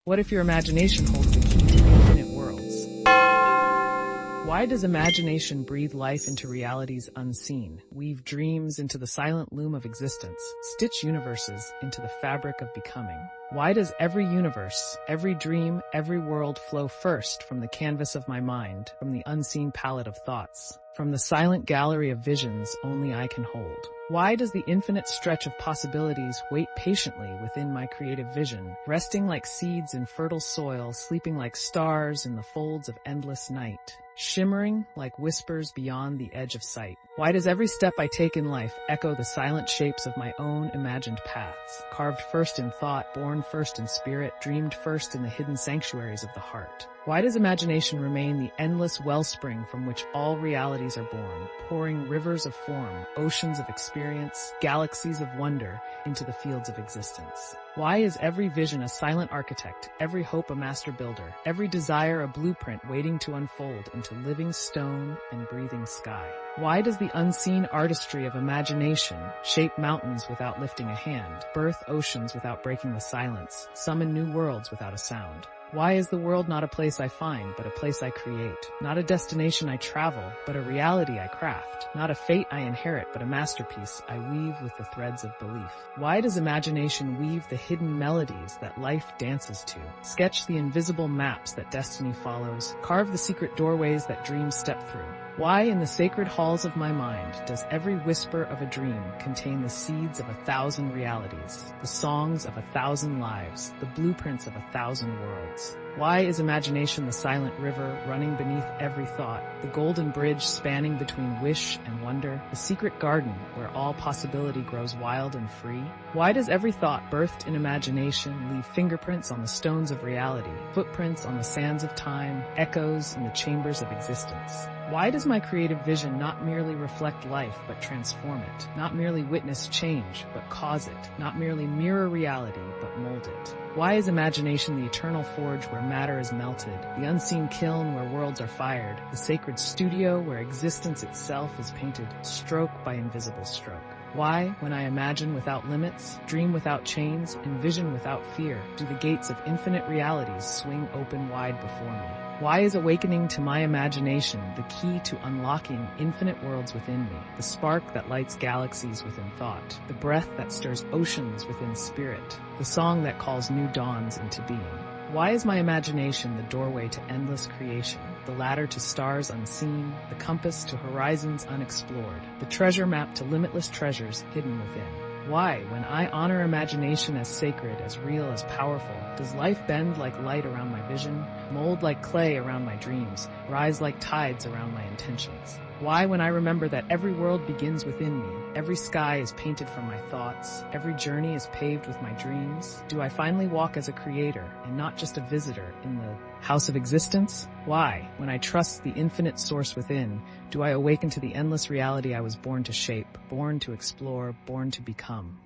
What if your imagination holds the key to infinite worlds? Why does imagination breathe life into realities unseen, weave dreams into the silent loom of existence, stitch universes into the fabric of becoming? Why does every universe, every dream, every world flow first from the canvas of my mind, from the unseen palette of thoughts, from the silent gallery of visions only I can hold? Why does the infinite stretch of possibilities wait patiently within my creative vision, resting like seeds in fertile soil, sleeping like stars in the folds of endless night, shimmering like whispers beyond the edge of sight? Why does every step I take in life echo the silent shapes of my own imagined paths, carved first in thought, born first in spirit, dreamed first in the hidden sanctuaries of the heart? Why does imagination remain the endless wellspring from which all realities are born, pouring rivers of form, oceans of experience, galaxies of wonder into the fields of existence? Why is every vision a silent architect, every hope a master builder, every desire a blueprint waiting to unfold into living stone and breathing sky? Why does the unseen artistry of imagination shape mountains without lifting a hand, birth oceans without breaking the silence, summon new worlds without a sound? Why is the world not a place I find, but a place I create? Not a destination I travel, but a reality I craft. Not a fate I inherit, but a masterpiece I weave with the threads of belief. Why does imagination weave the hidden melodies that life dances to? Sketch the invisible maps that destiny follows. Carve the secret doorways that dreams step through. Why in the sacred halls of my mind does every whisper of a dream contain the seeds of 1,000 realities, the songs of 1,000 lives, the blueprints of 1,000 worlds? Why is imagination the silent river running beneath every thought, the golden bridge spanning between wish and wonder, the secret garden where all possibility grows wild and free? Why does every thought birthed in imagination leave fingerprints on the stones of reality, footprints on the sands of time, echoes in the chambers of existence? Why does my creative vision not merely reflect life but transform it, not merely witness change but cause it, not merely mirror reality but mold it? Why is imagination the eternal forge where matter is melted, the unseen kiln where worlds are fired, the sacred studio where existence itself is painted stroke by invisible stroke? Why, when I imagine without limits, dream without chains, envision without fear, do the gates of infinite realities swing open wide before me? Why is awakening to my imagination the key to unlocking infinite worlds within me, the spark that lights galaxies within thought, the breath that stirs oceans within spirit, the song that calls new dawns into being? Why is my imagination the doorway to endless creation, the ladder to stars unseen, the compass to horizons unexplored, the treasure map to limitless treasures hidden within? Why, when I honor imagination as sacred, as real, as powerful, does life bend like light around my vision, mold like clay around my dreams, rise like tides around my intentions? Why, when I remember that every world begins within me, every sky is painted from my thoughts, every journey is paved with my dreams, do I finally walk as a creator and not just a visitor in the house of existence? Why, when I trust the infinite source within, do I awaken to the endless reality I was born to shape, born to explore, born to become?